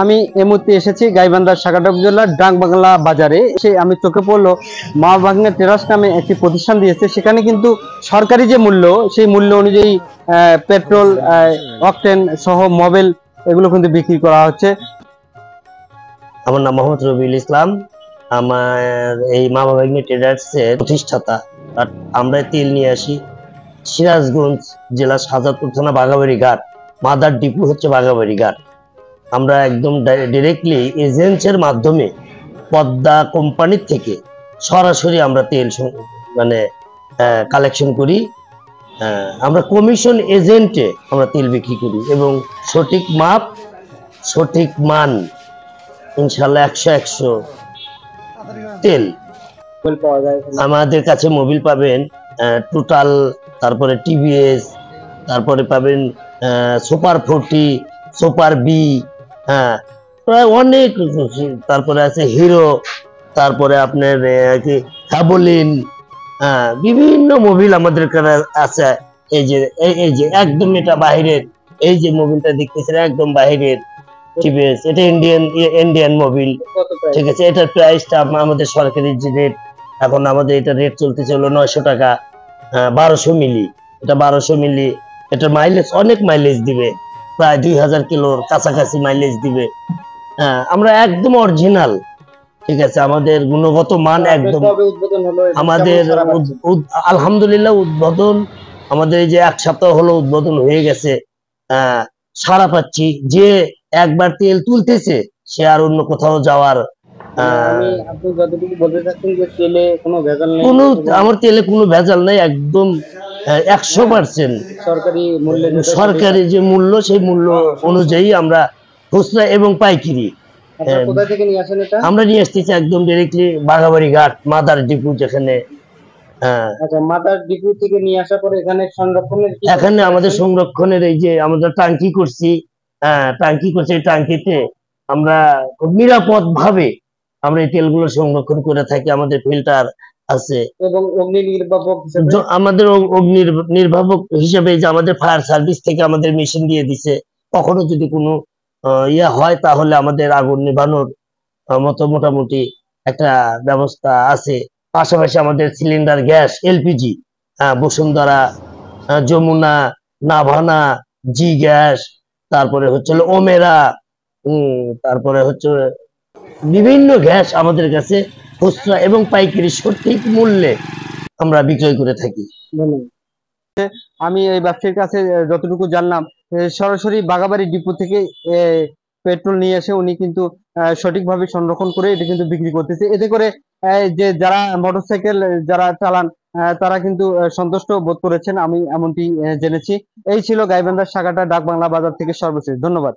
আমি এই মুহূর্তে এসেছি গাইবান্ধা সাগাটা উপজেলার ডাকবাংলা বাজারে। সে আমি চোখে পড়লো মা ভাগ্নে টেরাস নামে একটি প্রতিষ্ঠান দিয়েছে। সেখানে কিন্তু সরকারি যে মূল্য, সেই মূল্য অনুযায়ী পেট্রোল, অকটেন সহ মোবিল এগুলো কিন্তু বিক্রি করা হচ্ছে। আমার নাম মোহাম্মদ রবিউল ইসলাম। আমার এই মা ভাগ্নে ট্রেডার্সের প্রতিষ্ঠাতা। আর আমরা তেল নিয়ে আসি সিরাজগঞ্জ জেলা শাহজাদপুর থানা বাঘাবাড়ি ঘাট। মাদার ডিপু হচ্ছে বাঘাবাড়ি ঘাট। আমরা একদম ডিরেক্টলি এজেন্সির মাধ্যমে পদ্মা কোম্পানির থেকে সরাসরি আমরা তেল মানে কালেকশন করি। আমরা কমিশন এজেন্টে আমরা তেল বিক্রি করি এবং সঠিক মাপ সঠিক মান ইনশাল্লাহ 100 তেল আমাদের কাছে। মোবিল পাবেন টোটাল, তারপরে টিভিএস, তারপরে পাবেন সুপার 40, সুপার বি, হ্যাঁ প্রায় অনেক, তারপরে আছে হিরো, তারপরে আপনার কি হ্যাভোলিন, বিভিন্ন মোবিল আমাদের কাছে আছে। এই যে একদম এটা বাহিরের, এই যে মোবিলটা দেখতেছেন একদম বাহিরের টিভিএস, এটা ইন্ডিয়ান মোবিল। ঠিক আছে, এটার প্রাইসটা আমাদের সরকারি যে রেট, এখন আমাদের এটা রেট চলতেছে হলো 900 টাকা 1200 মিলি। এটা 1200 মিলি, এটা মাইলেজ অনেক মাইলেজ দিবে, প্রায় 2000 কিলোর কাছাকাছি মাইলেজ দিবে। আমরা একদম অরিজিনাল। ঠিক আছে, আমাদের গুণগত মান একদম। আমাদের আলহামদুলিল্লাহ উদ্বোধন আমাদের এই যে 1 সপ্তাহ হলো উদ্বোধন হয়ে গেছে। সারা পাচ্ছি, যে একবার তেল তুলতেছে সে আর অন্য কোথাও যাওয়ার আমার তেলে কোনো ভেজাল নেই, একদম 100% সরকারি যে মূল্য, সেই মূল্য অনুযায়ী আমরা খুচরা এবং পাইকারি আমরা নিয়ে আসতেছি একদম ডিরেক্টলি বাঘাবাড়ি ঘাট মাদার ডিপু, যেখানে মাদার ডিপু থেকে নিয়ে আসার পরে এখানে আমাদের সংরক্ষণের এই যে আমরা ট্যাঙ্কি করছি, এই ট্যাঙ্কিতে আমরা খুব নিরাপদ ভাবে আমরা এই তেলগুলো সংরক্ষণ করে থাকি। আমাদের ফিল্টার আছে এবং অগ্নি নির্বাপক আমাদের অগ্নি নির্বাপক হিসেবে যে আমাদের ফায়ার সার্ভিস থেকে আমাদের মেশিন দিয়ে দিছে। কখনো যদি কোনো ইয়া হয় তাহলে আমাদের আগুন নিভানোর মতো মোটামুটি একটা ব্যবস্থা আছে। পাশাপাশি আমাদের cylinder gas LPG, Bashundhara, Jamuna, Navana, G gas, তারপরে হচ্ছে ওমেরা, তারপরে হচ্ছে বিভিন্ন গ্যাস আমাদের কাছে খুচরা এবং পাইকারি সঠিক মূল্যে আমরা বিক্রয় করে থাকি। আমি এই ব্যবসায়ীর কাছে যতটুকু জানলাম, সরাসরি বাঘাবাড়ি ডিপো থেকে পেট্রোল নিয়ে এসে উনি কিন্তু সঠিকভাবে সংরক্ষণ করে এটা কিন্তু বিক্রি করতেছে। এতে করে যে যারা মোটরসাইকেল যারা চালান তারা কিন্তু সন্তুষ্ট বোধ করেছেন, আমি এমনটি জেনেছি। এই ছিল গাইবান্ধা সাগাটা ডাকবাংলা বাজার থেকে সর্বশেষ। ধন্যবাদ।